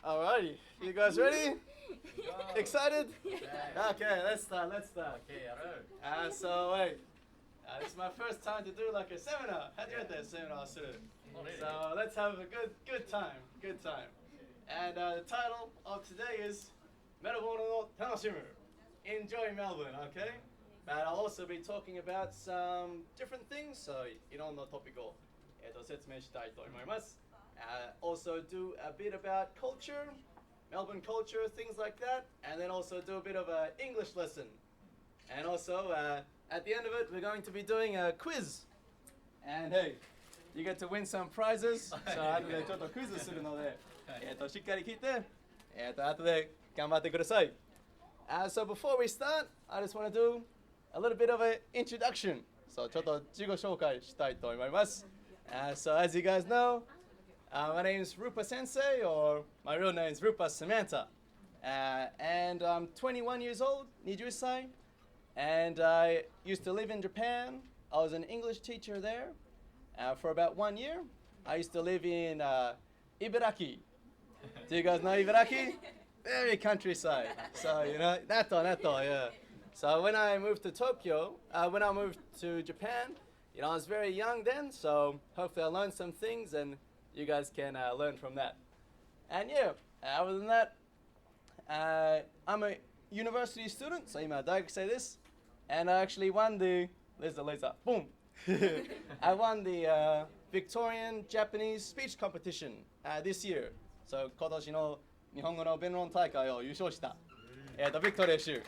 Alrighty, you guys ready? Excited? Okay, let's start. So wait, this is my first time to do like a seminar. 初めてセミナーをする. So let's have a good time. And the title of today is メルボルンを楽しむ. Enjoy Melbourne, okay? But I'll also be talking about some different things. So いろんなトピックを説明したいと思います. Also do a bit about culture, Melbourne culture, things like that, and then also do a bit of an English lesson. And also, at the end of it, we're going to be doing a quiz. And hey, you get to win some prizes. So 後でちょっとクイズするので、しっかり聞いて、後で頑張ってください. So before we start, I just want to do a little bit of an introduction. So ちょっと自己紹介したいと思います. So as you guys know, my name is Rupa Sensei, or my real name is Rupa Samantha. And I'm 21 years old, 20歳. And I used to live in Japan. I was an English teacher there for about 1 year. I used to live in Ibaraki. Do you guys know Ibaraki? Very countryside. So, you know, Nato, yeah. So when I moved to Tokyo, when I moved to Japan, you know, I was very young then, so hopefully I learned some things and you guys can learn from that. And yeah, other than that, I'm a university student, so 今大学生です. And I actually won the, laser, boom. I won the Victorian Japanese speech competition this year. So 今年の日本語の弁論大会を優勝した。ビクトリー州.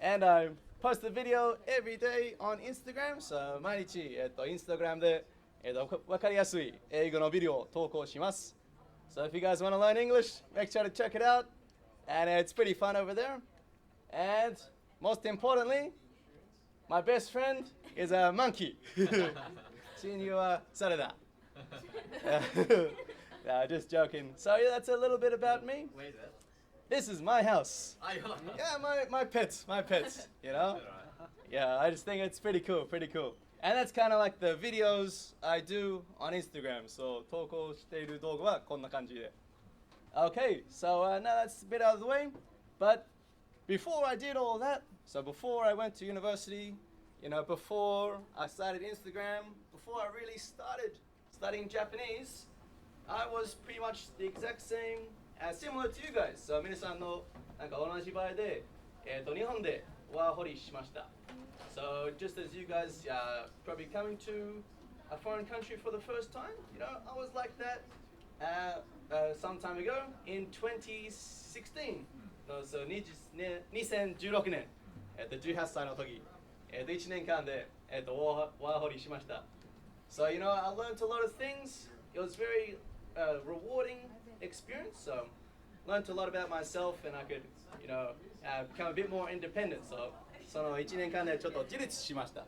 And I post the video every day on Instagram, so 毎日、Instagram でわかりやすい英語のビデオを投稿します. So if you guys want to learn English, make sure to check it out. And it's pretty fun over there. And most importantly, my best friend is a monkey. 親友はそれだ. No, just joking. So yeah, that's a little bit about me. Where is it? This is my house. Yeah, my pets, you know? Yeah, I just think it's pretty cool. And that's kind of like the videos I do on Instagram. So 投稿している動画はこんな感じで. Okay, so now that's a bit out of the way. But before I did all that, so before I went to university, you know, before I started Instagram, before I really started studying Japanese, I was pretty much the exact same, similar to you guys. So 皆さんのなんか同じ場合で、日本でワーホリしました. So just as you guys probably coming to a foreign country for the first time, you know, I was like that some time ago in 2016. No, so 2016年、18歳の時、1年間で、ワーホリしました. So, you know, I learned a lot of things. It was very rewarding experience. So, learned a lot about myself and I could, you know, become a bit more independent. So, その1年間でちょっと自立しました.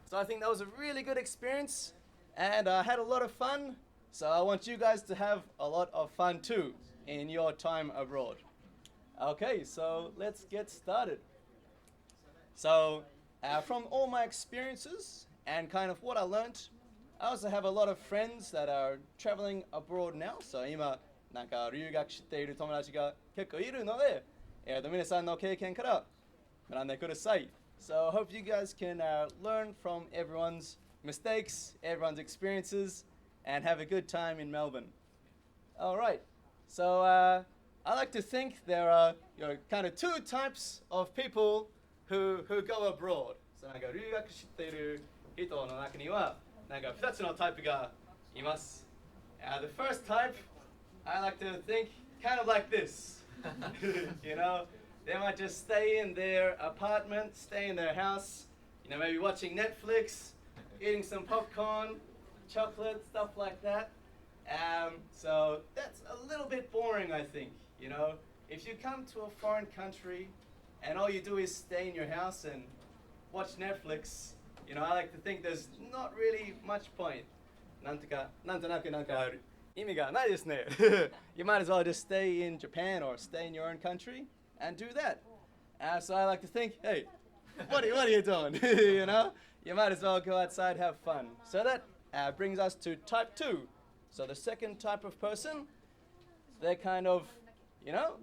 So I think that was a really good experience and I had a lot of fun. So I want you guys to have a lot of fun too in your time abroad. Okay, so let's get started. So from all my experiences and kind of what I learned, I also have a lot of friends that are traveling abroad now. So 今なんか留学している友達が結構いるので、皆さんの経験から学んでください. So I hope you guys can learn from everyone's mistakes, everyone's experiences, and have a good time in Melbourne. All right. So I like to think there are kind of two types of people who go abroad. So なんか留学している人の中にはなんか2つのタイプがいます. The first type, I like to think kind of like this. You know, they might just stay in their apartment, stay in their house, you know, maybe watching Netflix, eating some popcorn, chocolate, stuff like that. So that's a little bit boring, I think. You know, if you come to a foreign country and all you do is stay in your house and watch Netflix, you know, I like to think there's not really much point. なんとなくなんか意味がないですね. You might as well just stay in Japan or stay in your own country and do that. So I like to think, hey, what are you doing? You know, you might as well go outside, have fun. So that brings us to type 2. So the second type of person, they kind of,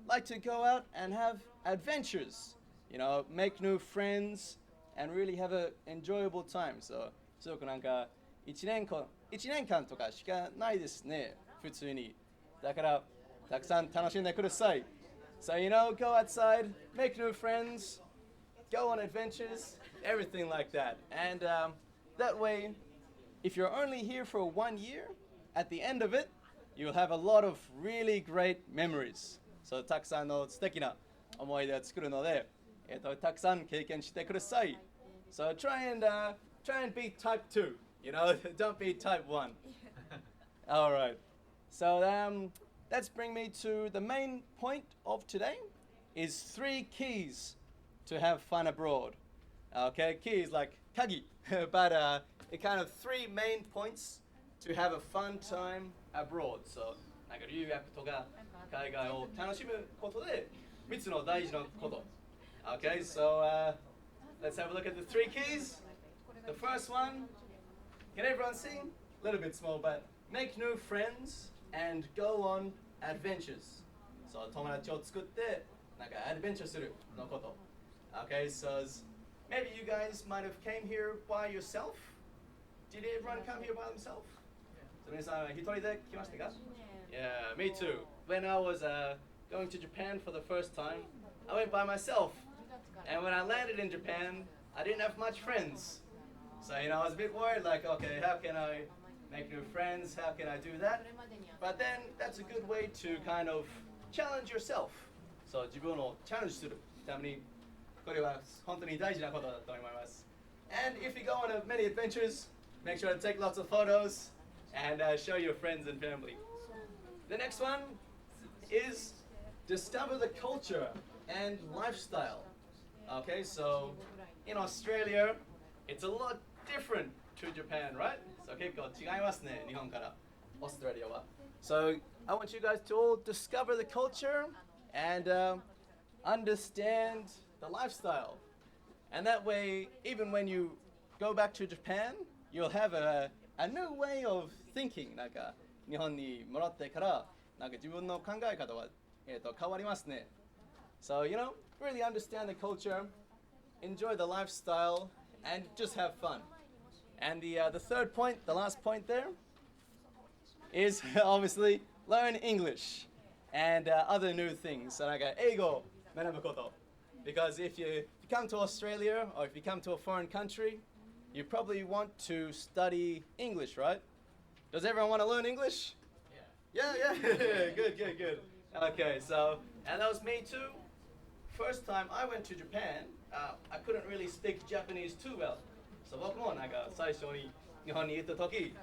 like to go out and have adventures, make new friends and really have an enjoyable time. So, すごくなんか1年間とかしかないですね、普通に。だからたくさん楽しんでください。So, go outside, make new friends, go on adventures, everything like that. And that way, if you're only here for 1 year, at the end of it, you'll have a lot of really great memories. So, たくさんの素敵な思い出を作るので、たくさん経験してください。So, try and be type 2, don't be type 1. All right. So, let's bring me to the main point of today is 3 keys to have fun abroad. Okay, keys like kagi, but it kind of 3 main points to have a fun time abroad. So, なんか留学とか海外を楽しむことで3つの大事なこと。Okay, so let's have a look at the 3 keys. The first one, can everyone sing? A little bit small, but make new friends and go on adventures. So, 友達を作ってなんかアドベンチャーするのこと。Okay, so maybe you guys might have came here by yourself. Did everyone come here by themselves? So, 皆さん一人で来ましたか? Yeah, me too. When I was going to Japan for the first time, I went by myself. And when I landed in Japan, I didn't have much friends. So, I was a bit worried, like, okay, how can I make new friends? How can I do that? But then that's a good way to kind of challenge yourself. So, 自分をチャレンジするために、これは本当に大事なことだと思います。And if you go on many adventures, make sure to take lots of photos and show your friends and family. The next one is discover the culture and lifestyle. Okay, so in Australia, it's a lot different to Japan, right? So 結構違いますね、日本からオーストラリアは。So I want you guys to all discover the culture and understand the lifestyle. And that way, even when you go back to Japan, you'll have a new way of thinking. なんか日本に戻ってからなんか自分の考え方は変わりますね。So, really understand the culture, enjoy the lifestyle, and just have fun. And the third point, the last point there, is obviously learn English and other new things. So, なんか英語を学ぶこと。Because if you come to Australia or if you come to a foreign country, you probably want to study English, right? Does everyone want to learn English? Yeah. Good. Okay, so, and that was me too. First time I went to Japan, I couldn't really speak Japanese too well. So 僕もなんか最初に日本に行った時、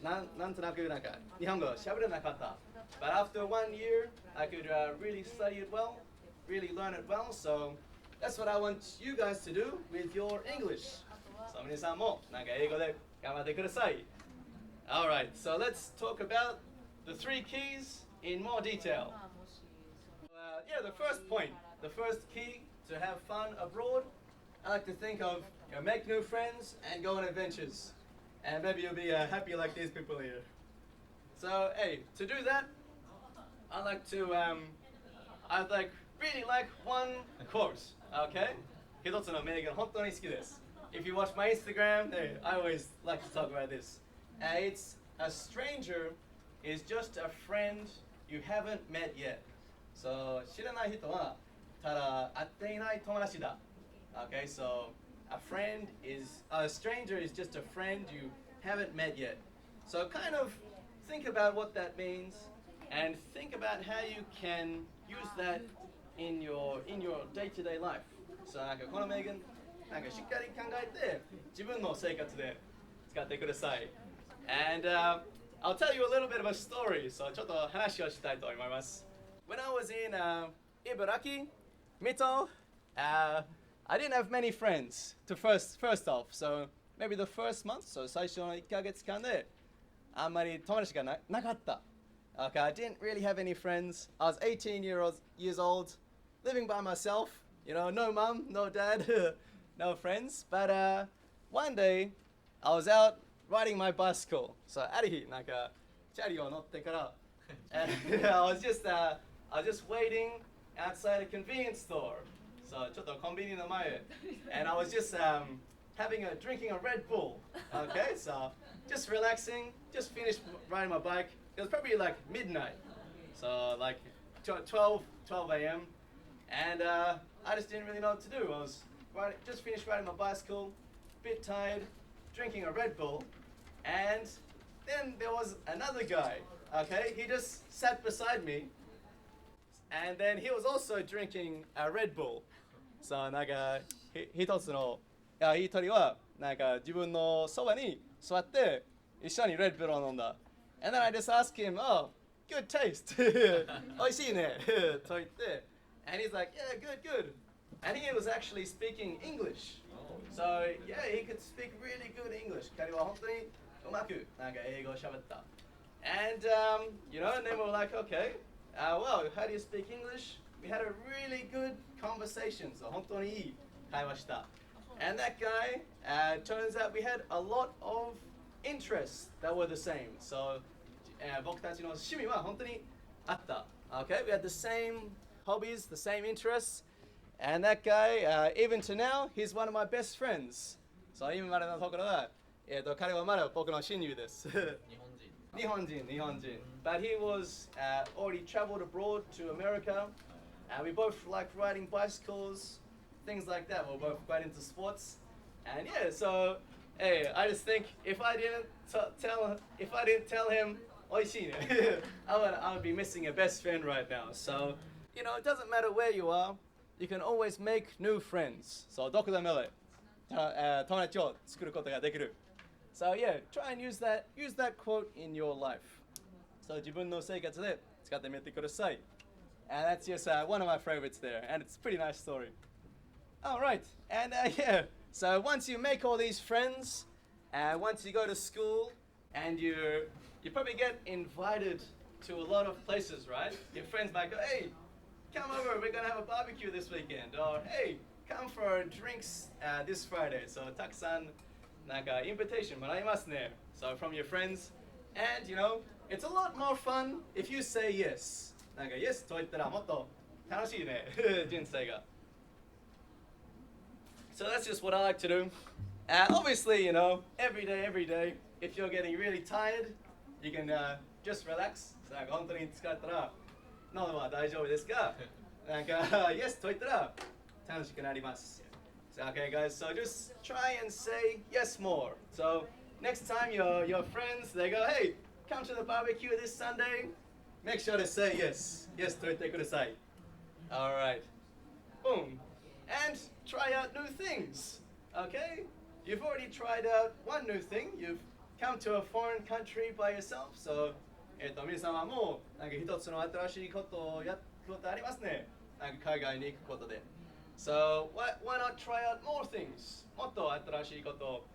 なんとなくなんか日本語喋れなかった。But after 1 year, I could really study it well, really learn it well. So that's what I want you guys to do with your English. So 皆さんもなんか英語で頑張ってください。Alright, so let's talk about the 3 keys in more detail. The first point, the first key to have fun abroad, I like to think of make new friends and go on adventures. And maybe you'll be happy like these people here. So, hey, to do that, I'd really like one quote, okay? 一つの名言、本当に好きです。If you watch my Instagram, I always like to talk about this. It's a stranger is just a friend you haven't met yet. So 知らない人はただ会っていない友達だ。Okay, so a stranger is just a friend you haven't met yet. So kind of think about what that means and think about how you can use that in your day-to-day life. So なんかこの名言なんかしっかり考えて自分の生活で使ってください。And I'll tell you a little bit of a story. So ちょっと話をしたいと思います。When I was in Ibaraki, Mito, I didn't have many friends to first off. So maybe the first month, so 最初の1ヶ月間であんまり友達がなかった。Okay, I didn't really have any friends. I was 18 years old, living by myself. No mom, no dad, no friends. But one day, I was out riding my bicycle. So ある日なんかチャリを乗ってから And I was just waiting outside a convenience store. So ちょっとコンビニの前 and I was just drinking a Red Bull. Okay, so just relaxing, just finished riding my bike. It was probably like midnight, so like 12 a.m. And I just didn't really know what to do. I was just finished riding my bicycle, bit tired, drinking a Red Bull, and then there was another guy. Okay, he just sat beside me, and then he was also drinking a Red Bull. So なんか一つの一人はなんか自分のそばに座って一緒にレッドブルを飲んだ。And then I just asked him, oh, good taste. 美味しいねと言って、and he's like, yeah, good, good. And he was actually speaking English. So yeah, he could speak really good English. 彼は本当にうまくなんか英語を喋った。And and then we were like, okay, well, how do you speak English? We had a really good conversation. So 本当にいい会話した。And that guy, turns out we had a lot of interests that were the same. So 僕たちの趣味は本当にあった。Okay, we had the same hobbies, the same interests. And that guy, even to now, he's one of my best friends. So 今までのところは、彼はまだ僕の親友です。日本人。But he was already traveled abroad to America. We both like riding bicycles, things like that. We're both quite into sports. And yeah, so hey, I just think if I didn't tell him, I would be missing a best friend right now. So, it doesn't matter where you are, you can always make new friends. So, どこでもいい友達を作ることができる。So yeah, try and use that quote in your life. So 自分の生活で使ってみてください。And that's just one of my favorites there, and it's a pretty nice story. All right, and yeah, so once you make all these friends, once you go to school, and you probably get invited to a lot of places, right? Your friends might go, hey, come over, we're gonna have a barbecue this weekend, or hey, come for drinks this Friday. So たくさんなんかインビテーションもらいますね。So from your friends, and it's a lot more fun if you say yes. なんか yes と言ったらもっと楽しいね人生が。So that's just what I like to do. Obviously, every day, if you're getting really tired, you can just relax. なんか本当に疲れたら喉は大丈夫ですが、なんか yes と言ったら楽しくなります。So, okay, guys, so just try and say yes more. So next time your friends, they go, hey, come to the barbecue this Sunday, make sure to say yes. Yes と言ってください。All right. Boom. And try out new things. Okay? You've already tried out one new thing. You've come to a foreign country by yourself. So, 皆さんはもうなんか一つの新しいことをやることありますね。なんか海外に行くことで。So, why not try out more things? もっと新しいことを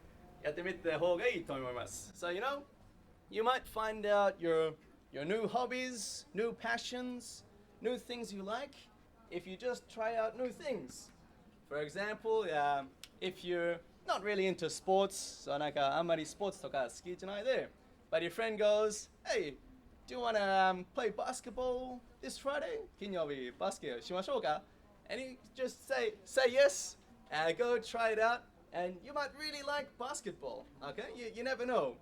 やってみた方がいいと思います。So, you might find out your new hobbies, new passions, new things you like if you just try out new things. For example, if you're not really into sports, so なんかあんまりスポーツとか好きじゃないで、but your friend goes, hey, do you want to play basketball this Friday? 金曜日バスケしましょうか? And you just say yes, and go try it out, and you might really like basketball. Okay, you never know.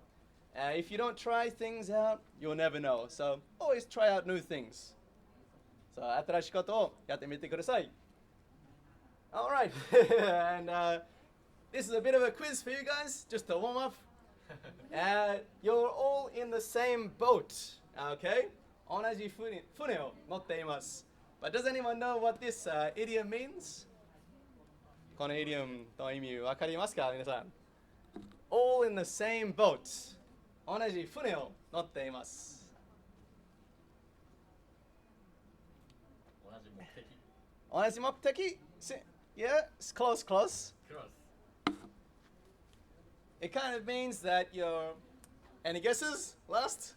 If you don't try things out, you'll never know. So always try out new things. So 新しいことをやってみてください。All right, and this is a bit of a quiz for you guys, just to warm up. You're all in the same boat, okay? 同じ船を乗っています。But does anyone know what this idiom means? この idiom の意味わかりますか皆さん All in the same boat 同じ船を乗っています同じ目的 Yeah, it's close. It kind of means that you're any guesses? Last?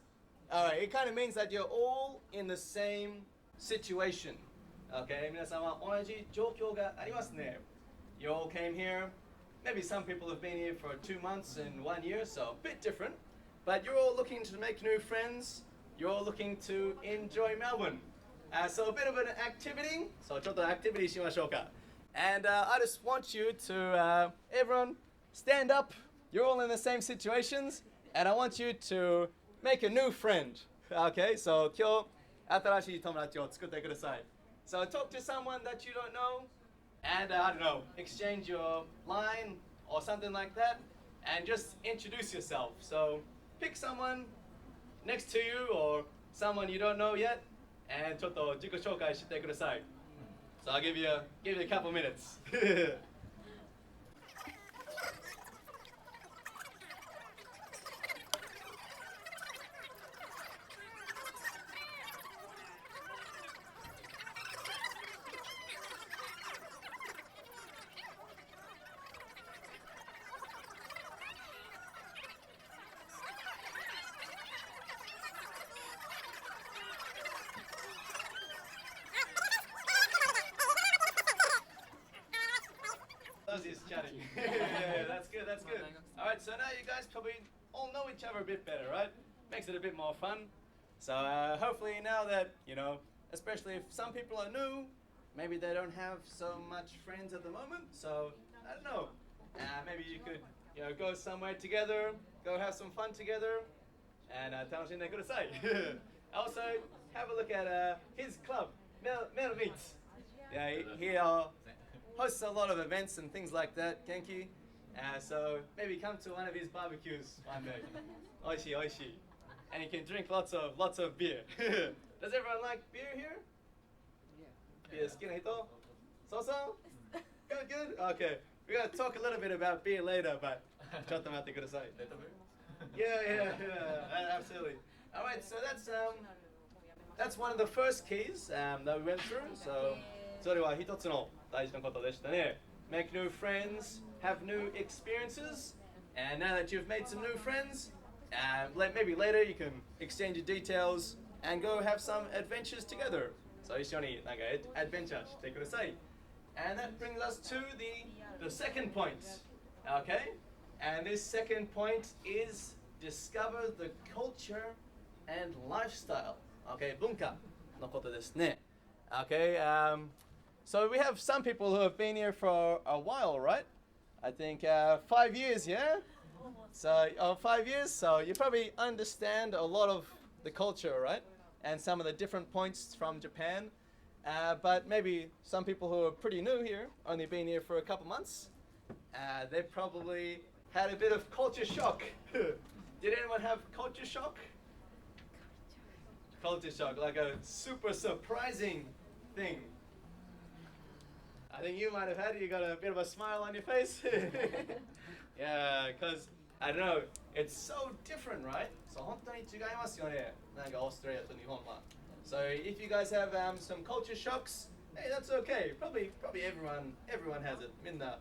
Alright, it kind of means that you're all in the same situation. Okay, 皆さんは同じ状況がありますね。You all came here. Maybe some people have been here for 2 months and 1 year, so a bit different. But you're all looking to make new friends, you're looking to enjoy Melbourne. So a bit of an activity. So ちょっと activity しましょうか. And I just want you to, everyone, stand up. You're all in the same situations. And I want you to make a new friend. Okay, so 今日新しい友達を作ってください. So talk to someone that you don't know. And I don't know, exchange your line or something like that. And just introduce yourself. So pick someone next to you or someone you don't know yet. And ちょっと自己紹介してください. So I'll give you a couple minutes. Is chatting. Yeah, that's good, that's good. Alright, so now you guys probably all know each other a bit better, right? Makes it a bit more fun. So hopefully now that, you know, especially if some people are new, maybe they don't have so much friends at the moment. So, I don't know. Maybe you could, you know, go somewhere together, go have some fun together, and 楽しんでください. Also, have a look at his club, Mel Meets. Yeah, he hosts a lot of events and things like that, Genki. So maybe come to one of his barbecues one day. Oishi, oishi. And you can drink lots of beer. Does everyone like beer here? Yeah. Beer skin hito? So? Good, good? Okay. We're going to talk a little bit about beer later, but ちょっと待ってください. Yeah, absolutely. All right, so that's one of the first keys that we went through. So それは一つの大事なことでしたね. Make new friends, have new experiences, and now that you've made some new friends, maybe later you can exchange your details and go have some adventures together. So 一緒になんかアドベンチャーしてください. And that brings us to the second point. Okay? And this second point is discover the culture and lifestyle. Okay, 文化のことですね. Okay, so we have some people who have been here for a while, right? I think 5 years, yeah? So 5 years, so you probably understand a lot of the culture, right? And some of the different points from Japan. But maybe some people who are pretty new here, only been here for a couple months, they probably had a bit of culture shock. Did anyone have culture shock? Culture shock, like a super surprising thing. I think you might have had it. You got a bit of a smile on your face. Yeah, because I don't know, it's so different, right? So 本当に違いますよね。なんかオーストラリアと日本は。So if you guys have some culture shocks, hey, that's okay. Probably everyone has it. みんな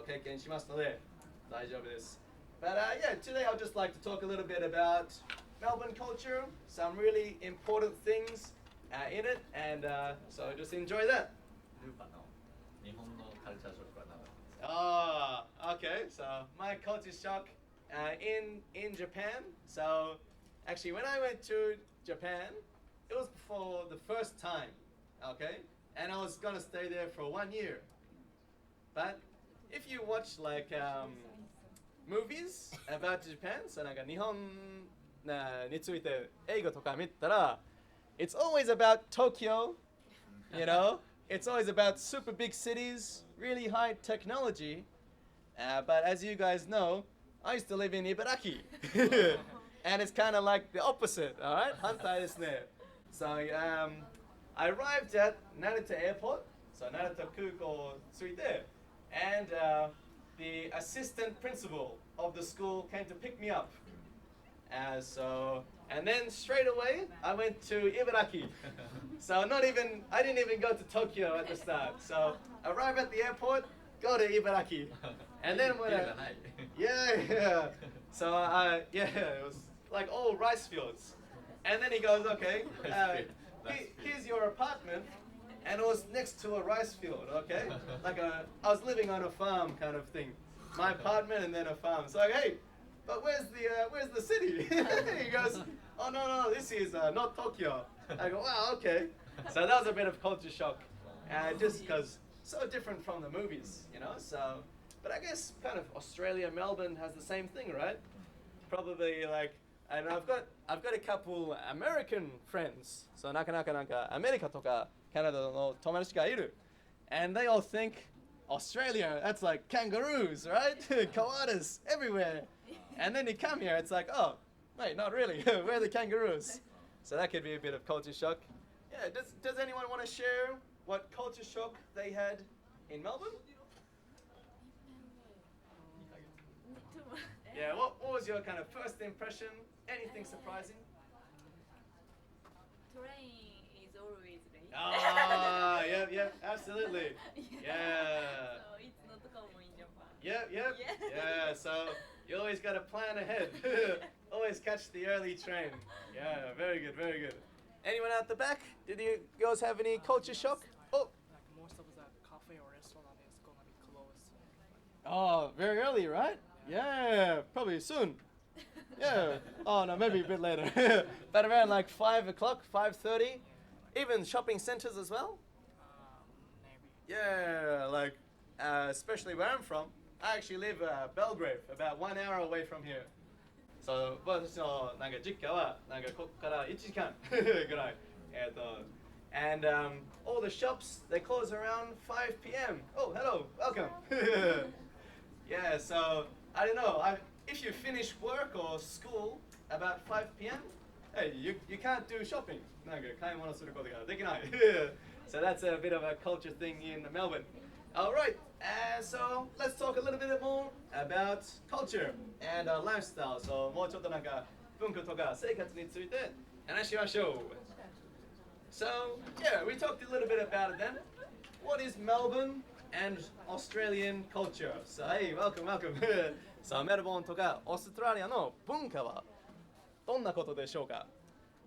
経験しますので大丈夫です。But yeah, today I'd just like to talk a little bit about Melbourne culture, some really important things in it, and so just enjoy that. Oh, okay. So my culture shock in Japan. So actually, when I went to Japan, it was for the first time. Okay, and I was gonna stay there for 1 year. But if you watch like movies about Japan, so なんか日本について映画とか見たら、it's always about Tokyo, you know. It's always about super big cities, really high technology. But as you guys know, I used to live in Ibaraki. And it's kind of like the opposite, all right? 反対ですね. So I arrived at Narita Airport, so Narita 空港着いて, and the assistant principal of the school came to pick me up. And then straight away, I went to Ibaraki. So I didn't even go to Tokyo at the start. So arrive at the airport, go to Ibaraki. And then when yeah. So it was like all rice fields. And then he goes, okay, here's your apartment. And it was next to a rice field, okay? I was living on a farm kind of thing. My apartment and then a farm. So like, hey, but where's the city? He goes, oh no, this is not Tokyo. I go, wow, okay. So that was a bit of culture shock, just because so different from the movies, you know. So, but I guess kind of Australia, Melbourne has the same thing, right? Probably like, and I've got a couple American friends. So なかなかアメリカとかカナダの友達がいる, and they all think Australia, that's like kangaroos, right? Koalas everywhere. And then you come here, it's like, oh, wait, not really. We're the kangaroos. So that could be a bit of culture shock. Yeah, does anyone want to share what culture shock they had in Melbourne? Yeah, what was your kind of first impression? Anything surprising? Train is always late. Ah, yeah, absolutely. Yeah. So it's not common in Japan. Yeah. Yeah, so you always got to plan ahead. Always catch the early train. Yeah, very good, very good. Anyone out the back? Did you girls have any culture shock? Oh. Like most of the cafe or restaurant is gonna be closed. Oh, very early, right? Yeah, probably soon. Yeah. Oh no, maybe a bit later. But around like 5 o'clock, 5:30. Even shopping centers as well. Maybe. Yeah, like especially where I'm from. I actually live Belgrave, about 1 hour away from here. So 私のなんか実家はなんかここから1時間ぐらい。And all the shops they close around 5 p.m. Oh, hello, welcome. Yeah, so I don't know. If you finish work or school about 5 p.m., hey, you can't do shopping. なんか買い物することができない。So that's a bit of a culture thing in Melbourne. All right, so let's talk a little bit more about culture and lifestyle. So もうちょっとなんか文化とか生活について話しましょう。So yeah, we talked a little bit about it then. What is Melbourne and Australian culture? So hey, welcome. So メルボルンとかオーストラリアの文化はどんなことでしょうか?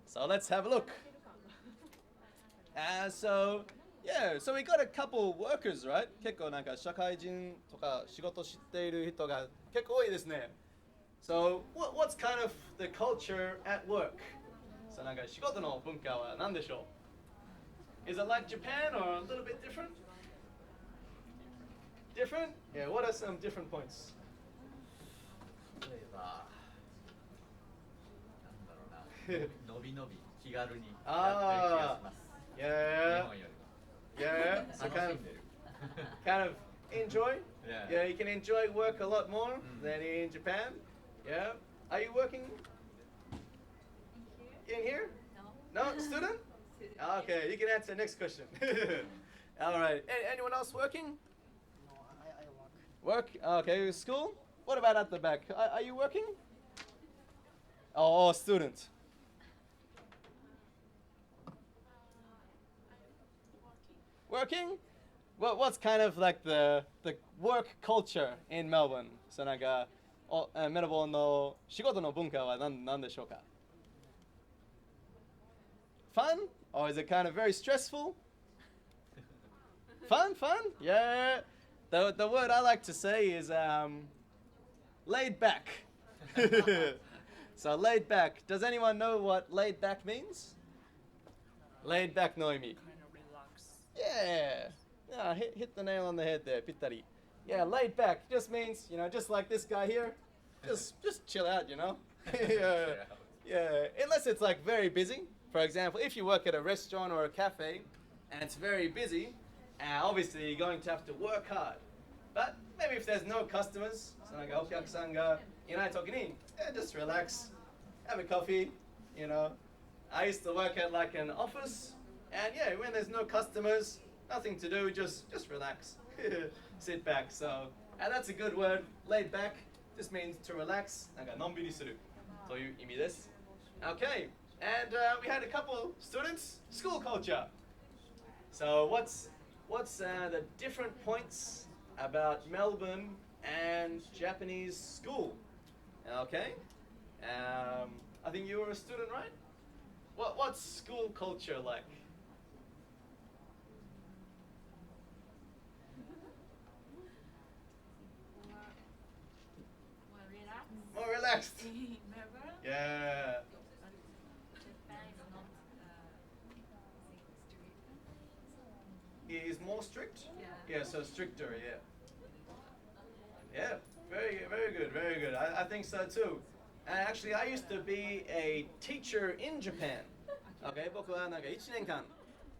So let's have a look. So we got a couple workers, right? 結構なんか社会人とか仕事している人が結構多いですね。So what's kind of the culture at work? So なんか仕事の文化は何でしょう? Is it like Japan or a little bit different? Different? Yeah, what are some different points? 例えば、なんだろうな、のびのび気軽にやってる気がします。日 Yeah. 本よりも。Yeah. So 楽しんでる。kind of enjoy? Yeah. Yeah, you can enjoy work a lot more than in Japan. Yeah. Are you working in here? No. No? Student? Okay, you can answer next question. All right. Anyone else working? No, I work. Work? Okay. School? What about at the back? Are you working? Oh, student. Working? What's kind of like the work culture in Melbourne? So なんかメルボルンの仕事の文化は何でしょうか? Fun? Or is it kind of very stressful? Fun? Yeah. The word I like to say is laid back. So laid back. Does anyone know what laid back means? Laid back no imi. Kind of relax. Yeah, hit the nail on the head there, pittari. Yeah, laid back just means, just like this guy here, just chill out, Yeah, unless it's like very busy. For example, if you work at a restaurant or a cafe and it's very busy, obviously you're going to have to work hard. But maybe if there's no customers, so like okyaku-san ga inai toki ni, just relax, have a coffee, I used to work at like an office, and yeah, when there's no customers, nothing to do, just relax, sit back. So, and that's a good word, laid back, just means to relax, なんかのんびりするという意味です。Okay, and we had a couple students, school culture. So what's the different points about Melbourne and Japanese school? Okay, I think you were a student, right? What's school culture like? More relaxed. More relaxed. Melbourne? Yeah. is more strict? Yeah. Yeah, so stricter, yeah. Yeah, very good, very good. I think so too. And actually, I used to be a teacher in Japan. Okay, 僕はなんか1年間、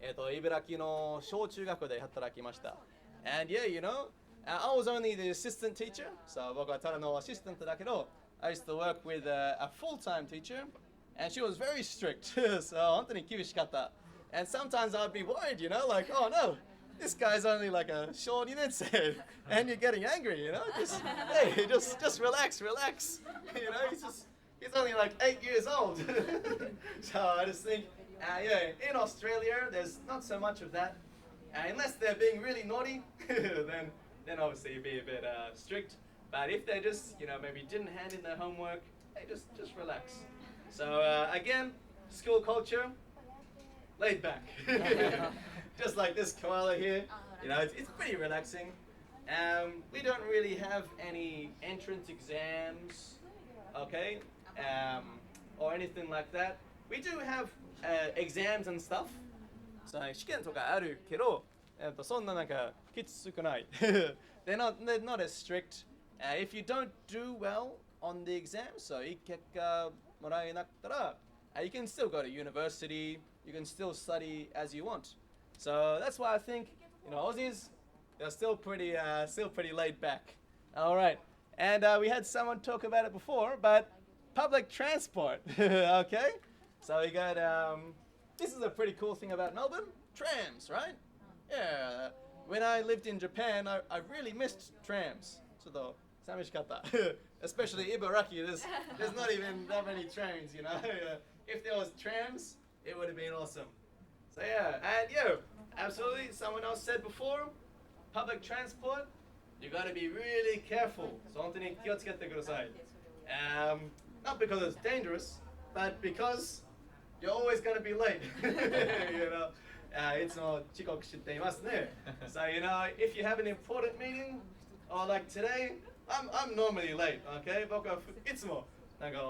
茨城の小中学校で働きました。And yeah, you know, I was only the assistant teacher, so 僕はただのアシスタントだけど、I used to work with a full-time teacher, and she was very strict. So 本当に厳しかった。And sometimes I'd be worried, you know, like, oh no, this guy's only like a short unit, and you're getting angry, you know? Just, hey, just relax. You know, he's only like 8 years old. So I just think, yeah, in Australia, there's not so much of that. Unless they're being really naughty, then obviously be a bit strict. But if they just, you know, maybe didn't hand in their homework, hey, just relax. So again, school culture, laid back. Just like this koala here, you know, it's pretty relaxing. We don't really have any entrance exams, okay, or anything like that. We do have exams and stuff. So 試験とかあるけど、そんななんかきつくない。they're not as strict. If you don't do well on the exam, so いい結果もらえなかったら、you can still go to university. You can still study as you want. So that's why I think, you know, Aussies, they're still pretty laid back. All right. And we had someone talk about it before, but public transport, okay? So we got, this is a pretty cool thing about Melbourne, trams, right? Yeah. When I lived in Japan, I really missed trams. ちょっと寂しかった。Especially Ibaraki, there's not even that many trains, you know? If there was trams, it would have been awesome. So yeah, and yeah, absolutely. Someone else said before, public transport, you got to be really careful. So 本当に気をつけてください。Not because it's dangerous, but because you're always going to be late. You know, いつも遅刻していますね。So you know, if you have an important meeting, or like today, I'm normally late. Okay, 僕はいつもなんか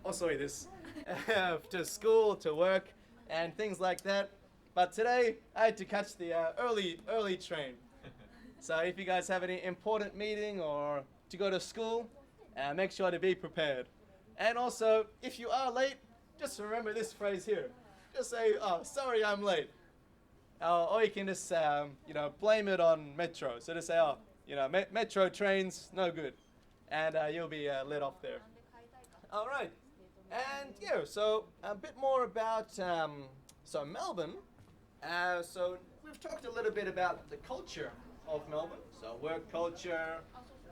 遅いです。To school, to work, and things like that. But today, I had to catch the early train. So if you guys have any important meeting or to go to school, make sure to be prepared. And also, if you are late, just remember this phrase here. Just say, oh, sorry I'm late. Or you can just, you know, blame it on metro. So just say, oh, you know, metro trains, no good. And you'll be let off there. All right. And yeah, so a bit more about so Melbourne. So we've talked a little bit about the culture of Melbourne. So work culture,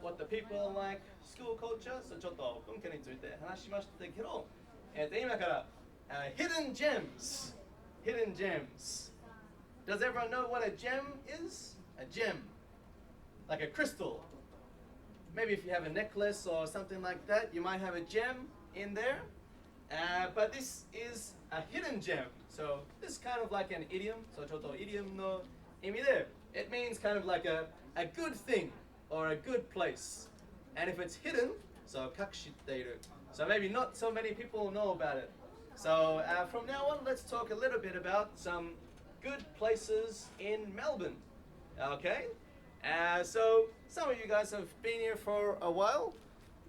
what the people are like, school culture. So ちょっと文化について話しましたけど、今から、hidden gems. Hidden gems. Does everyone know what a gem is? A gem, like a crystal. Maybe if you have a necklace or something like that, you might have a gem in there. But this is a hidden gem. So this is kind of like an idiom. So ちょっとイディオムの意味で it means kind of like a good thing or a good place. And if it's hidden, so 隠している. So maybe not so many people know about it. So from now on, let's talk a little bit about some good places in Melbourne. Okay? So some of you guys have been here for a while.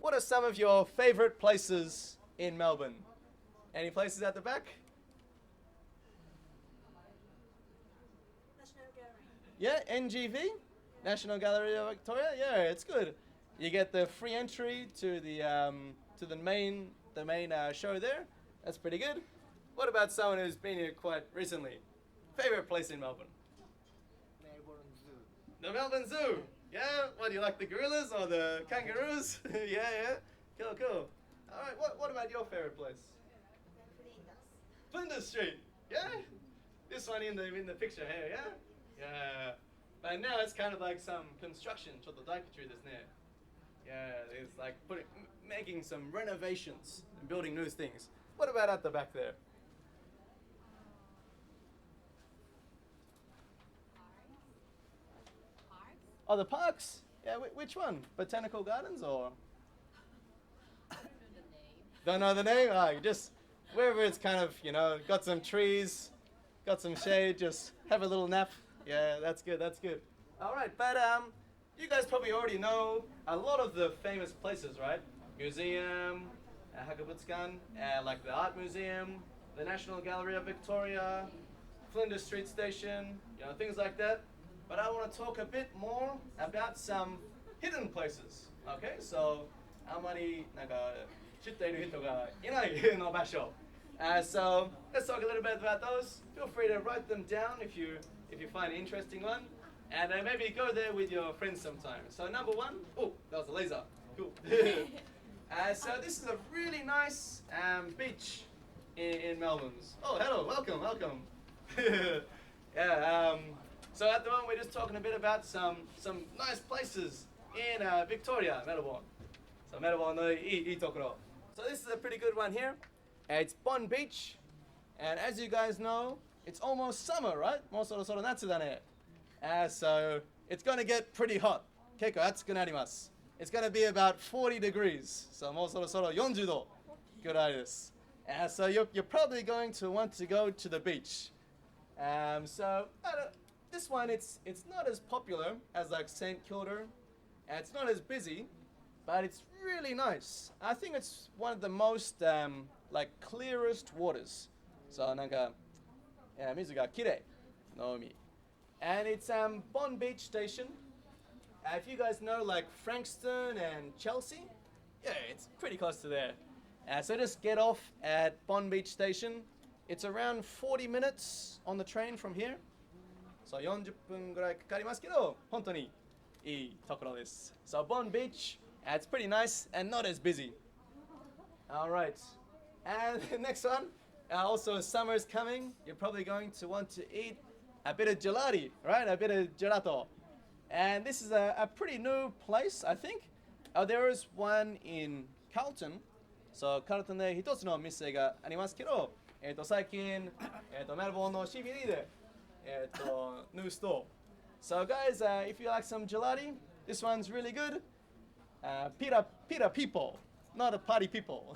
What are some of your favorite places in Melbourne? Any places at the back? National Gallery. Yeah, NGV, National Gallery of Victoria. Yeah, it's good. You get the free entry to the main show there. That's pretty good. What about someone who's been here quite recently? Favorite place in Melbourne? Melbourne Zoo. The Melbourne Zoo. Yeah. What do you like, the gorillas or the kangaroos? Yeah. Cool. All right. What about your favorite place? Flinders Street. Yeah. This one in the picture here. Yeah. But now it's kind of like some construction. ちょっと大工中ですね. Yeah. It's like making some renovations and building new things. What about at the back there? Oh, the parks? Yeah, which one? Botanical Gardens or? Don't know the name? Oh, you just, wherever it's kind of, you know, got some trees, got some shade, just have a little nap. Yeah, that's good, that's good. All right, but you guys probably already know a lot of the famous places, right? Museum, Hakabutsukan, like the Art Museum, the National Gallery of Victoria, Flinders Street Station, things like that. But I want to talk a bit more about some hidden places. Okay, so あまりなんか知っている人がいないの場所。So let's talk a little bit about those. Feel free to write them down if you find an interesting one, and maybe go there with your friends sometime. So number one, oh, that was a laser. Cool. So this is a really nice beach in Melbourne. Oh, hello, welcome, welcome. Yeah. So at the moment we're just talking a bit about some nice places in Victoria, Melbourne. So Melbourne no ii tokoro. So this is a pretty good one here. It's Bon Beach, and as you guys know, it's almost summer, right? もうそろそろ夏だね。So it's gonna get pretty hot. 結構暑くなります。It's gonna be about 40 degrees. So もうそろそろ40度ぐらいです。So you're probably going to want to go to the beach. So this one, it's not as popular as like St. Kilda. It's not as busy, but it's really nice. I think it's one of the most like clearest waters. So なんか水がきれいの海。And it's Bon Beach Station. If you guys know like Frankston and Chelsea, yeah, it's pretty close to there. So just get off at Bon Beach Station. It's around 40 minutes on the train from here. So 40分ぐらいかかりますけど、本当にいいところです。So Bon Beach, it's pretty nice and not as busy. All right. And the next one, also summer's coming. You're probably going to want to eat a bit of gelati, right? A bit of gelato. And this is a pretty new place, I think. There is one in Carlton. So Carlton で一つの店がありますけど、最近、メルボルンの CBD で、new store. So guys, if you like some gelati, this one's really good. Pita people, not a party people.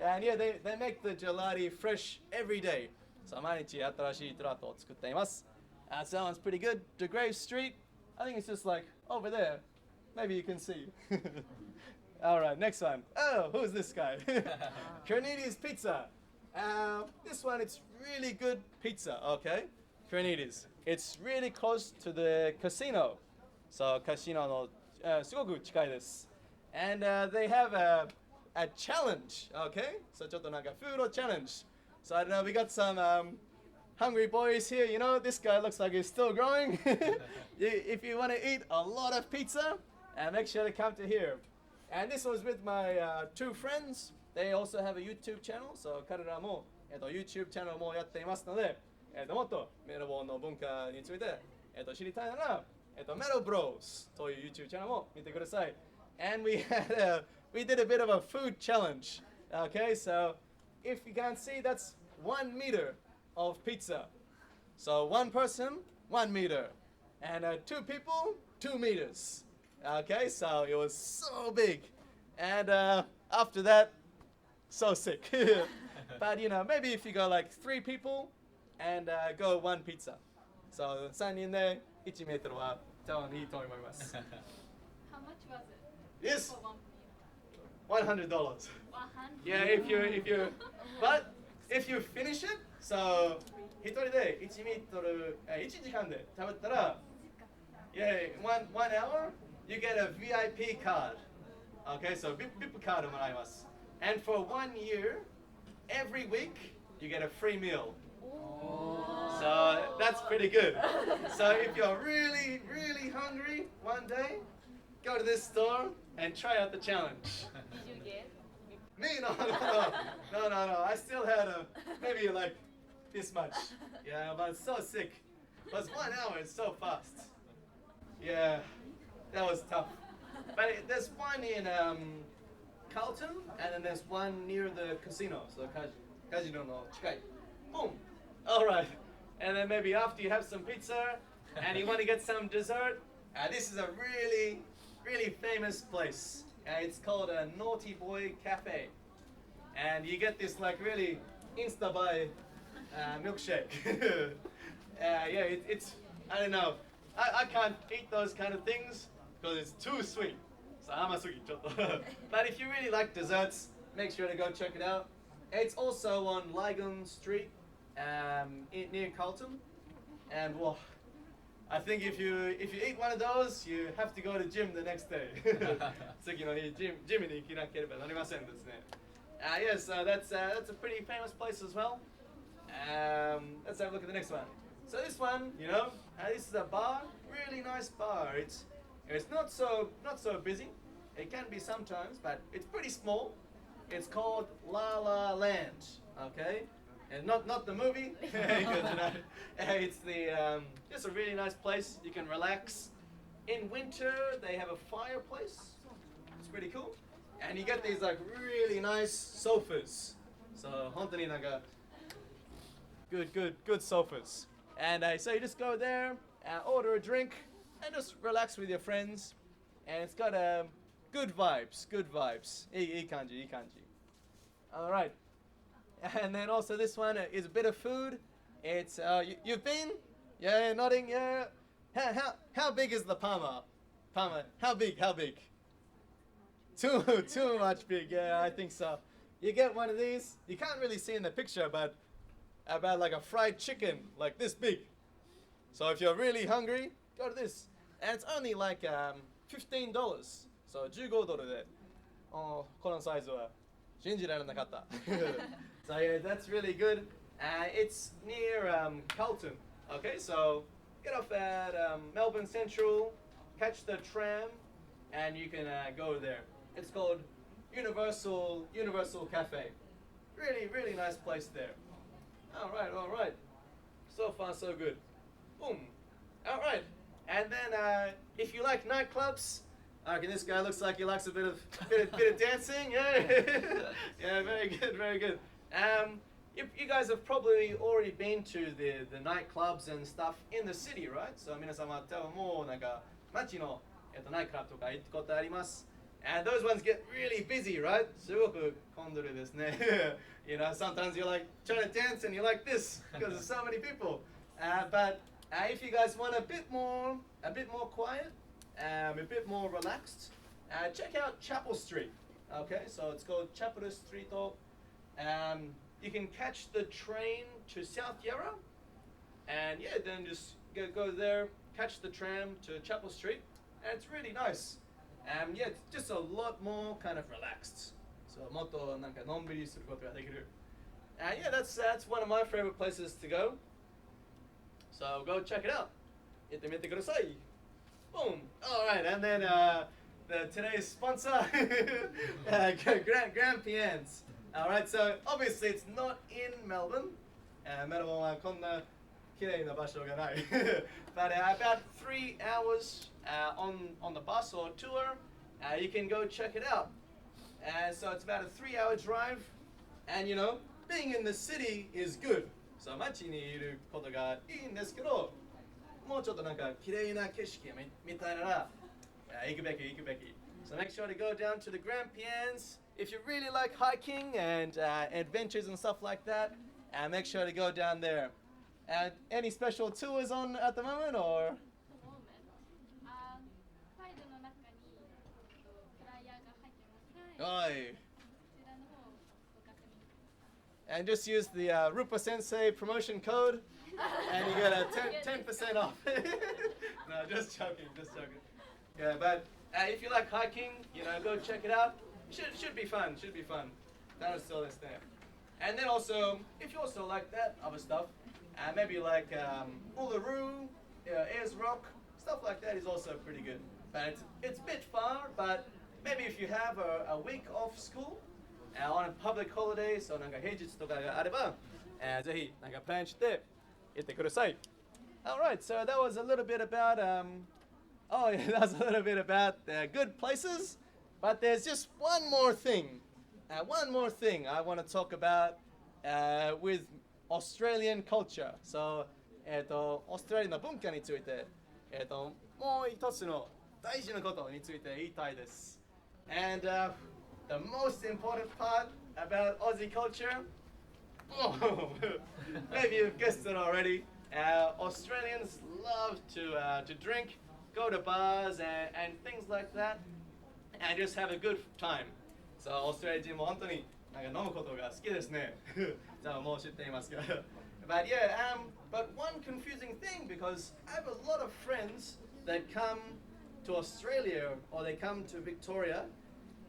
And yeah, they make the gelati fresh every day. So 毎日新しいジェラートを作っています。So that one's pretty good. De Grave Street, I think it's just like over there. Maybe you can see. All right, next one. Oh, who's this guy? Cornelius Pizza. This one, it's really good pizza, okay? Cornelius. It's really close to the casino. So, casino no すごく近いです。And they have a challenge, okay? So, ちょっとなんか food challenge. So, I don't know, we got some hungry boys here. You know, this guy looks like he's still growing. If you want to eat a lot of pizza, make sure to come to here. And this was with my two friends. They also have a YouTube channel. So 彼らも、YouTube チャンネルもやっていますので、もっとメルボルンの文化について、知りたいなら、Metal Bros という YouTube チャンネルも見てください。And we did a bit of a food challenge. Okay, so if you can't see, that's 1 meter of pizza. So one person, 1 meter. And 2 people, 2 meters. Okay, so it was so big. And after that, so sick. But you know, maybe if you go like 3 people and go 1 pizza. So 3人で1メートルは多分いいと思います。How much was it? Yes, For one meal? $100. 100. Yeah, but if you finish it, so 1人で1メートル、1時間で食べたら、yeah, one hour, you get a VIP card. Okay, so VIP card もらいます。And for 1 year, every week, you get a free meal. So that's pretty good. So if you're really, really hungry one day, go to this store and try out the challenge. Did you get? Me? No. I still had maybe like this much. Yeah, but it's so sick. But 1 hour is so fast. Yeah, that was tough. But there's one in Carlton, and then there's one near the casino. So casino no chikai. Boom. All right. And then maybe after you have some pizza and you want to get some dessert, this is a really, really famous place. It's called a Naughty Boy Cafe. And you get this like really insta-buy milkshake. Yeah, it's I don't know. I can't eat those kind of things because it's too sweet. So amasugi, but if you really like desserts, make sure to go check it out. It's also on Lygon Street, near Carlton. And well, I think if you eat one of those, you have to go to gym the next day. 次の日ジムに行かなければなりませんですね。Yes, that's a pretty famous place as well. Let's have a look at the next one. So this one, this is a bar, really nice bar. It's not so busy. It can be sometimes, but it's pretty small. It's called La La Land. Okay, and not the movie. It's just a really nice place. You can relax. In winter, they have a fireplace. It's pretty cool. And you get these like really nice sofas. So 本当になんかgood sofas. And so you just go there, order a drink, and just relax with your friends. And it's got good vibes. いい感じ. All right. And then also this one is a bit of food. It's you've been? Yeah, nodding. Yeah. How big is the Palmer? How big? Too much big. Yeah, I think so. You get one of these. You can't really see in the picture, but about like a fried chicken, like this big. So if you're really hungry, go to this. And it's only like $15. So 15ドルで、このサイズは信じられなかった。So yeah, that's really good. It's near Carlton. Okay, so get off at Melbourne Central, catch the tram, and you can go there. It's called Universal Cafe. Really nice place there. All right. So far, so good. Boom. All right. And then if you like nightclubs, okay, this guy looks like he likes a bit of dancing. Yeah. Yeah, very good. You guys have probably already been to the nightclubs and stuff in the city, right? So 皆様多分もうなんか街のナイトクラブとか行ったことあります。And those ones get really busy, right? すごく混んでるですね。Sometimes you're like trying to dance and you're like this because there's so many people. But if you guys want a bit more quiet, a bit more relaxed, check out Chapel Street. Okay, so it's called Chapel Street. You can catch the train to South Yarra, and yeah, then just go there, catch the tram to Chapel Street, and it's really nice. Yeah, it's just a lot more kind of relaxed. So もっとなんかのんびりすることができる。Yeah, that's one of my favorite places to go. So go check it out. 行ってみてください. Boom. All right, and then today's sponsor, Grampians. All right, so obviously it's not in Melbourne. Melbourne はこんな綺麗な場所がない。But about 3 hours on the bus or tour, you can go check it out. So it's about a 3-hour drive, and being in the city is good. So 街にいることがいいんですけど、もうちょっとなんか綺麗な景色みたいなら行くべき。So make sure to go down to the Grampians. If you really like hiking and adventures and stuff like that, make sure to go down there. Any special tours on at the moment, or? ファイルの中にフライヤーが入ってます。はい。こちらの方をご確認ください。And just use the Rupa Sensei promotion code, and you get a 10% off. No, just joking. Yeah, but if you like hiking, go check it out. Should be fun. That is still there. And then also, if you also like that other stuff, maybe like Uluru, Ayers Rock, stuff like that is also pretty good. But it's a bit far, but maybe if you have a week off school, on a public holiday, so なんか平日とかがあれば、ぜひなんかプランして行ってください。All right, so that was a little bit about good places, but there's just one more thing I want to talk about with Australian culture. So, オーストラリアの文化について、もう一つの大事なことについて言いたいです。And the most important part about Aussie culture, maybe you've guessed it already, Australians love to drink, go to bars and things like that, and just have a good time. So オーストラリア人も本当になんか飲むことが好きですね。じゃあもう知っていますけど。But yeah, but one confusing thing because I have a lot of friends that come to Australia or they come to Victoria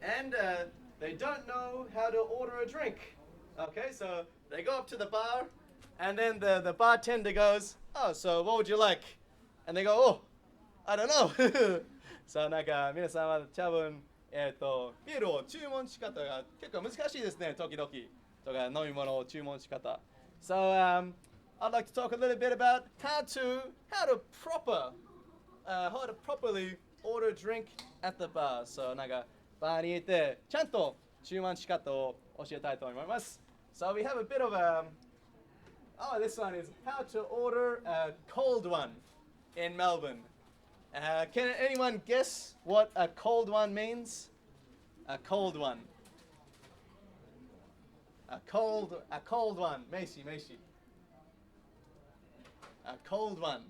and they don't know how to order a drink. Okay, so they go up to the bar and then the bartender goes, "Oh, so what would you like?" And they go, "Oh, I don't know." So なんか皆さんは多分ビールを注文し方が結構難しいですね、時々とか飲み物を注文し方。So I'd like to talk a little bit about how to properly order a drink at the bar. So なんかバーに行ってちゃんと注文し方を教えたいと思います。So we have a bit of this one is how to order a cold one in Melbourne. Can anyone guess what a cold one means? A cold one. A cold one. Macy. A cold one.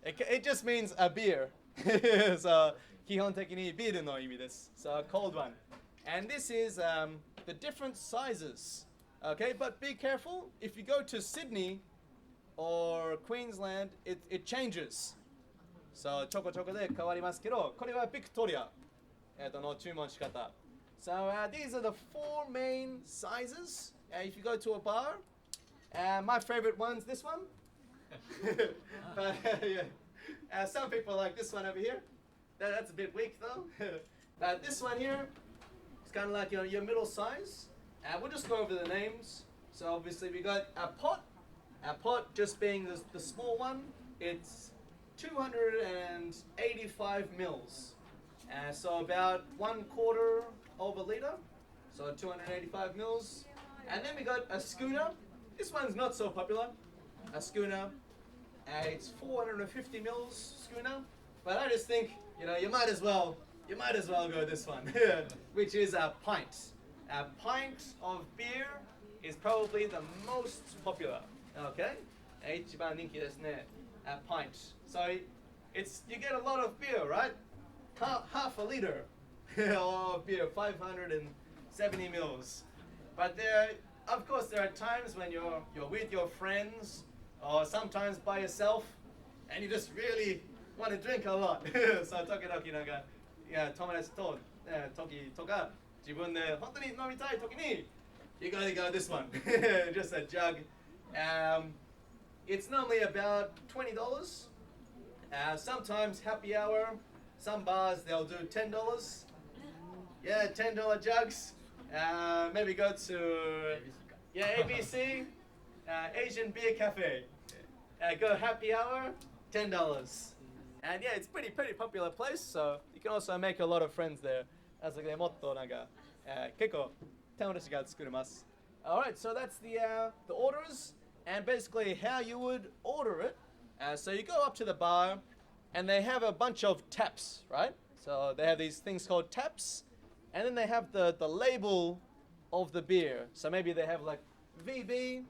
It just means a beer. So 基本的にビールの意味です。So a cold one. And this is the different sizes. Okay, but be careful. If you go to Sydney or Queensland, it changes. So ちょこちょこで変わりますけど、これはビクトリアの注文し方。So these are the four main sizes. If you go to a bar, my favorite one's this one. But yeah, some people like this one over here. That's a bit weak though. But this one here, it's kind of like your middle size. We'll just go over the names. So obviously we got a pot. A pot just being the small one. It's 285 mils. So about 1/4 of a liter. So 285 mils. And then we got a schooner. This one's not so popular. A schooner. It's 450 mils schooner. But I just think, you might as well go this one, which is a pint. A pint of beer is probably the most popular. Okay? 一番人気ですね. A pint. So you get a lot of beer, right? Half a liter of beer, 570 mils. But of course, there are times when you're with your friends or sometimes by yourself, and you just really want to drink a lot. So 時々なんか友達と時とか自分で本当に飲みたい時に you gotta go this one. Just a jug. It's normally about $20. Sometimes happy hour. Some bars they'll do $10. Yeah, $10 jugs. Maybe go to ABC, Asian Beer Cafe. Go happy hour, $10. And yeah, it's pretty popular place. So you can also make a lot of friends there. もっとなんか結構友達が作れます。All right, so that's the orders and basically how you would order it. So you go up to the bar and they have a bunch of taps, right? So they have these things called taps, and then they have the label of the beer. So maybe they have like VB,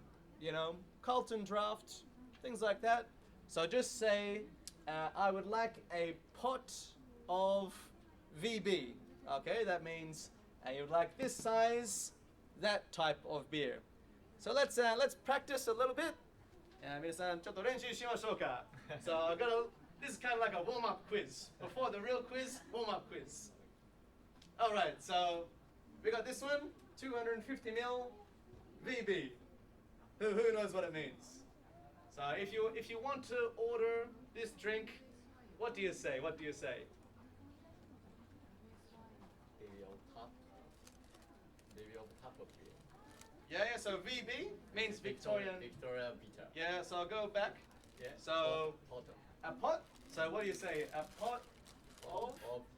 Carlton Draft, things like that. So just say, I would like a pot of VB. Okay, that means you would like this size, that type of beer. So let's practice a little bit. 皆さんちょっと練習しましょうか. So this is kind of like a warm-up quiz. Before the real quiz, warm-up quiz. All right, so we got this one, 250 ml VB. Who knows what it means? So if you want to order this drink, what do you say? What do you say? Maybe on top of beer. Yeah, so VB means Victorian. Victoria Bitter. Yeah, so I'll go back. Yeah. So pot a pot. So what do you say? A pot of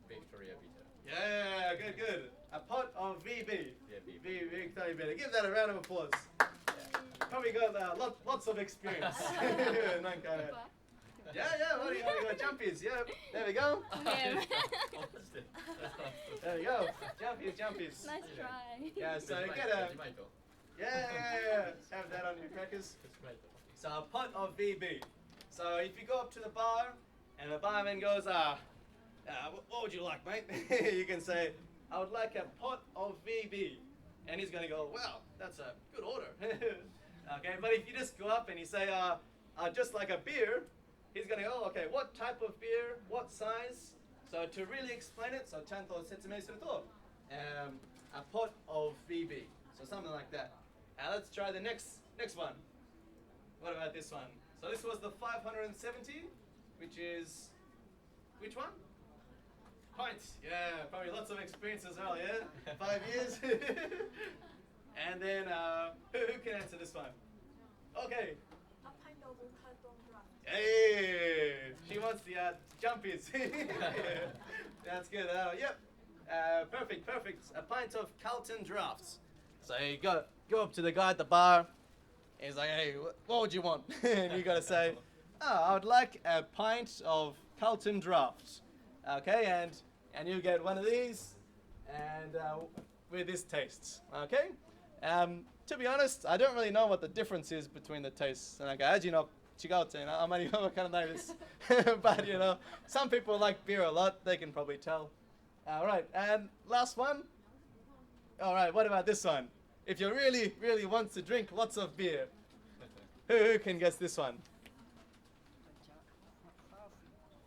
Victoria Bitter. Yeah, good. A pot of VB. Yeah, VB. Victoria Bitter. Give that a round of applause. Probably got lots of experience. Yeah, what do you got? Jumpies, yeah. There we go. There we go. Jumpies. Nice try. Yeah, so Yeah. Have that on your crackers. So a pot of VB. So if you go up to the bar and the barman goes, what would you like, mate? You can say, I would like a pot of VB. And he's going to go, wow, that's a good order. Okay, but if you just go up and you say, just like a beer, he's going to go, okay, what type of beer, what size? So to really explain it, so ちゃんと説明すると, a pot of VB. So something like that. Let's try the next one. What about this one? So this was the 570, which is, which one? Pints. Yeah, probably lots of experience as well, yeah? 5 years. And then, who can answer this one? Okay. A pint of carton draft. Hey, she wants the jumpies. Yeah, that's good. Yep. Perfect. A pint of Carlton drafts. So you go up to the guy at the bar. He's like, hey, what would you want? And you got to say, I would like a pint of Carlton drafts. Okay, and you get one of these, and with this taste. Okay. To be honest, I don't really know what the difference is between the tastes. And okay, as you know, 違うっていうのはあまりわからないです。But you know, some people like beer a lot. They can probably tell. All right, and last one. All right, what about this one? If you really want to drink lots of beer, who can guess this one?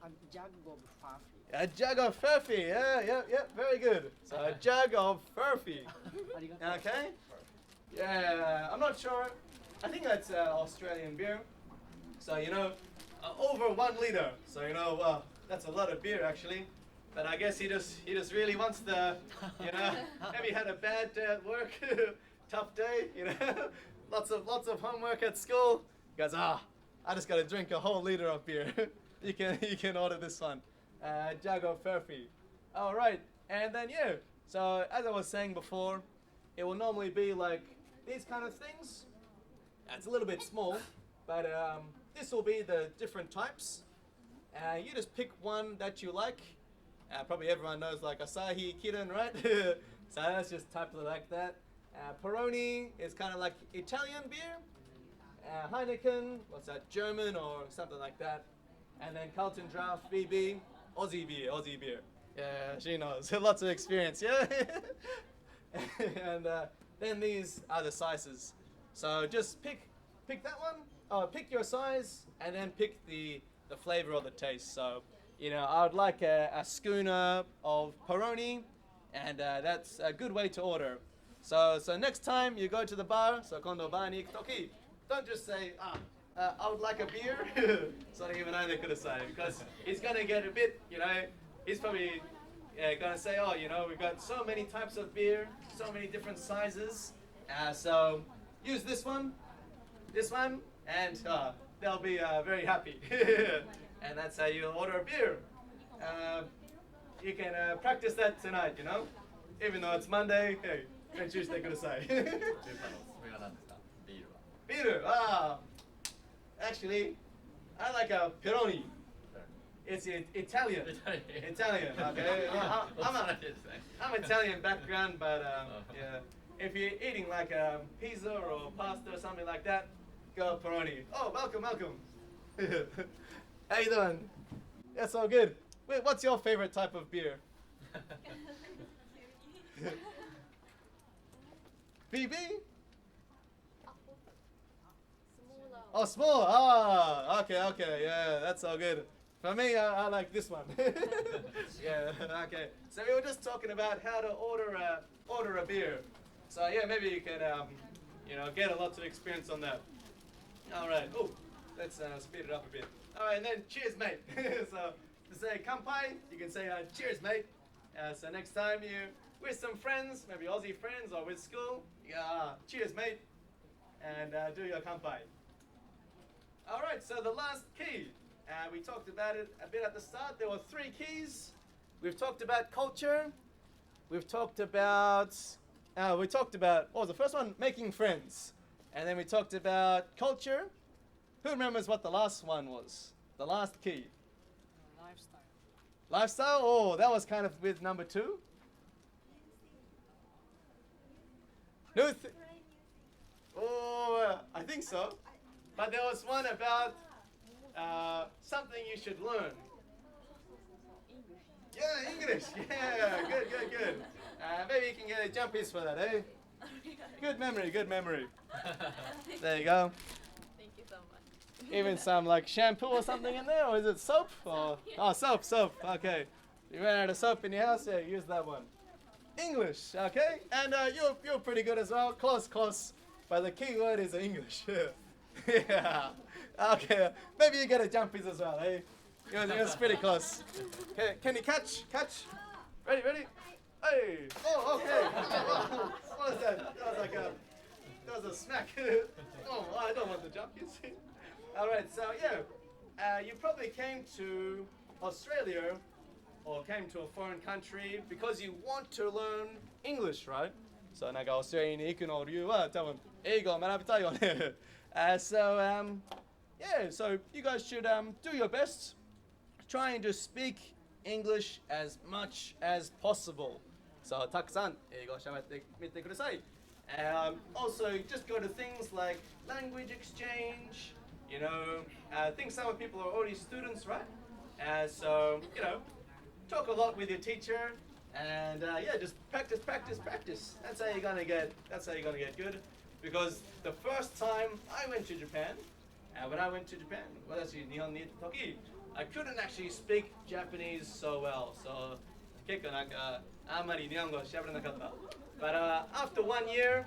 A jug of coffee. A jug of Furphy. Yeah, very good. So a jug of Furphy. Okay. Yeah, I'm not sure. I think that's Australian beer. So you know, over 1 liter. So you know, that's a lot of beer actually. But I guess he just really wants the, you know, maybe had a bad day at work, tough day, you know, lots of homework at school. He goes, I just got to drink a whole liter of beer. You can order this one, jug of Furphy. All right, and then yeah. So as I was saying before, it will normally be like these kind of things. It's a little bit small, but this will be the different types. You just pick one that you like. Probably everyone knows like Asahi, Kirin, right? So that's just typed like that. Peroni is kind of like Italian beer. Heineken, what's that, German or something like that. And then Carlton Draft, VB, Aussie beer. Yeah, she knows. Lots of experience, yeah? And then these are the sizes. So just pick that one, pick your size, and then pick the flavor or the taste. So, you know, I would like a schooner of Peroni, and that's a good way to order. So next time you go to the bar, so kondo bar ni ikutoki, don't just say, I would like a beer. So even I could have said, because he's gonna get a bit, you know, he's probably gonna say, oh, you know, we've got so many types of beer, so many different sizes. So use this one, and they'll be very happy. And that's how you order a beer. You can practice that tonight, you know? Even though it's Monday, hey, Tuesday could say. Beer, actually, I like a Peroni. It's Italian. Italian, okay? I'm Italian background, but yeah. If you're eating like a pizza or pasta or something like that, go Peroni. Oh, welcome. How you doing? That's all good. Wait, what's your favorite type of beer? BB? Smaller. Oh, small. Okay. Yeah, that's all good. For me, I like this one. Yeah, okay. So we were just talking about how to order a beer. So yeah, maybe you can, you know, get a lot of experience on that. All right. Oh, let's speed it up a bit. All right, and then cheers, mate. So to say kanpai, you can say cheers, mate. So next time you with some friends, maybe Aussie friends or with school, cheers, mate, and do your kanpai. All right. So the last key, we talked about it a bit at the start. There were 3 keys. We've talked about culture. We've talked about what was the first one? Making friends, and then we talked about culture. Who remembers what the last one was? The last key. Lifestyle? Oh, that was kind of with number 2. Oh, I think so. But there was one about something you should learn. Yeah, English. Yeah, good. Maybe you can get a jump piece for that, eh? Good memory. There you go. Thank you so much. Even some like shampoo or something in there, or is it soap? Or soap. Okay. You ran out of soap in your house? Yeah, use that one. English, okay? And you're pretty good as well. Close. But the key word is English. Yeah. Okay. Maybe you get a jump piece as well, eh? You're pretty close. Okay. Can you catch? Ready? Hey. Oh, okay. What was that? That was a smack. Oh, I don't want the jump piece. All right. So yeah, you probably came to Australia or came to a foreign country because you want to learn English, right? So なんかオーストラリアに行くの理由は多分英語を学びたいよね。So you guys should do your best, trying to speak English as much as possible. So たくさん英語を喋ってみてください。Also, just go to things like language exchange. You know, I think some of people are already students, right? So you know, talk a lot with your teacher, and just practice. That's how you're gonna get good. Because the first time I went to Japan, when I went to Japan, 私日本に行った時, I couldn't actually speak Japanese so well. So 結構なんかあんまり日本語喋れなかった. But after 1 year,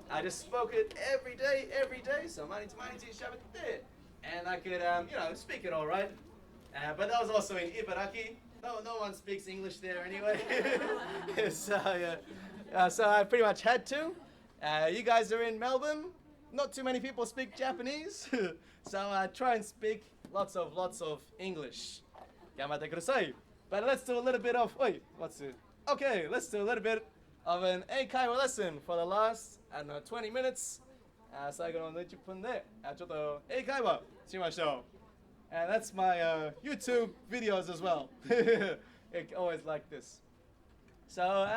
I just spoke it every day. So 毎日喋って、and I could speak it all right. But that was also in Ibaraki. No one speaks English there anyway. So I pretty much had to. You guys are in Melbourne. Not too many people speak Japanese. So I try and speak lots of English. 頑張ってください. But let's do a little bit of, let's do a little bit of an 英会話 lesson for the last, 20 minutes. 最後の20分で、ちょっと英会話しましょう. And that's my YouTube videos as well. It always like this. So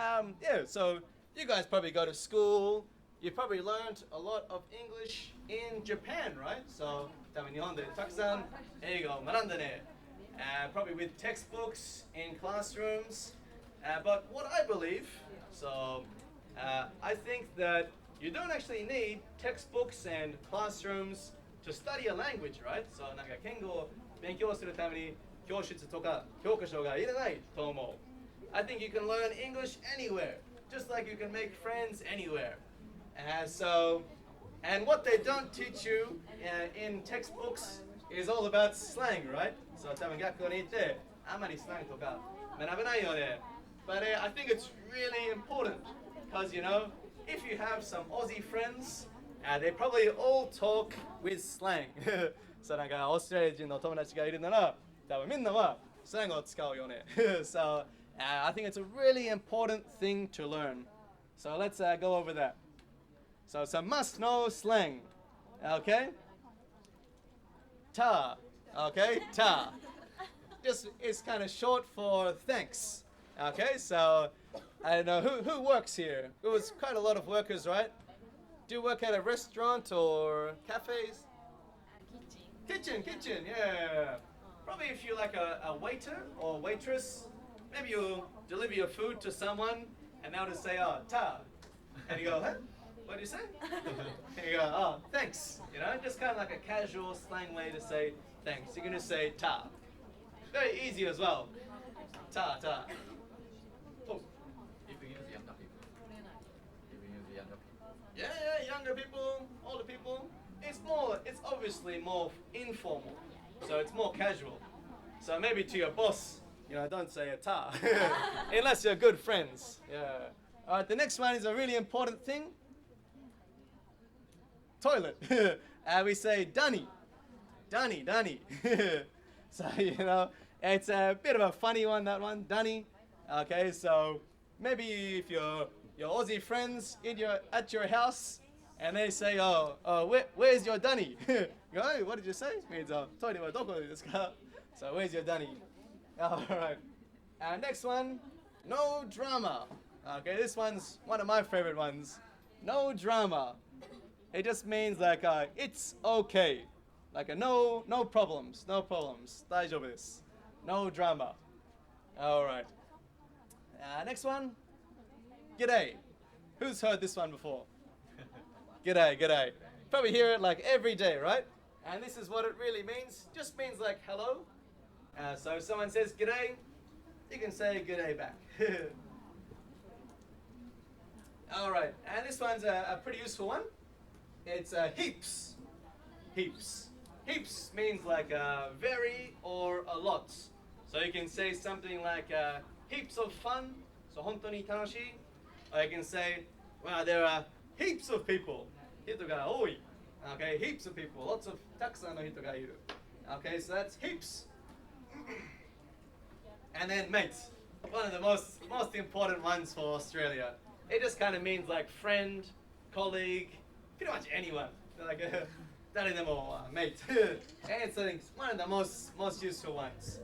so you guys probably go to school. You probably learned a lot of English in Japan, right? So 多分日本でたくさん英語を学んだね. Probably with textbooks in classrooms. But what I believe, I think that you don't actually need textbooks and classrooms to study a language, right? So なんか言語を勉強するために教室とか教科書がいらないと思う. I think you can learn English anywhere, just like you can make friends anywhere. And what they don't teach you in textbooks is all about slang, right? So 多分学校に行ってあまりスラングとか学べないよね. But I think it's really important because you know, if you have some Aussie friends, they probably all talk with slang. So なんかオーストラリア人の友達がいるなら多分みんなはスラングを使うよね. So I think it's a really important thing to learn. So let's go over that. So some must-know slang. Okay? Ta. Okay? Ta. Just it's kind of short for thanks. Okay? So I don't know who works here. There was quite a lot of workers, right? Do you work at a restaurant or cafes? Kitchen, yeah. Probably if you're like a waiter or waitress, maybe you deliver your food to someone and they'll just say, oh, ta. And you go, huh? What do you say? And you go, oh, thanks. You know, just kind of like a casual slang way to say thanks. You're going to say ta. Very easy as well. Ta. Oh. You can use younger people. Yeah, younger people, older people. It's obviously more informal, so it's more casual. So maybe to your boss, you know, don't say a ta, unless you're good friends. Yeah. All right, the next one is a really important thing. Toilet. We say dunny. So, you know, it's a bit of a funny one, that one, dunny. Okay, so maybe if your Aussie friends at your house and they say, where's your dunny? You go, hey, what did you say? It means, toilet wa doko desu ka? So where's your dunny? All right. Next one, no drama. Okay, this one's one of my favorite ones. No drama. It just means like it's okay. Like no problems, no problems. 大丈夫です. No drama. All right. Next one. G'day. Who's heard this one before? G'day, g'day. Probably hear it like every day, right? And this is what it really means. Just means like hello. So if someone says g'day, you can say g'day back. All right. And this one's a pretty useful one. It's heaps. Heaps. Heaps means like very or a lot. So you can say something like heaps of fun. So 本当に楽しい. Or you can say, wow, there are heaps of people. 人が多い. Okay, heaps of people. Lots of たくさんの人がいる. Okay, so that's heaps. And then mates. One of the most important ones for Australia. It just kind of means like friend, colleague, pretty much anyone. Like 誰でもmate. And it's one of the most useful ones.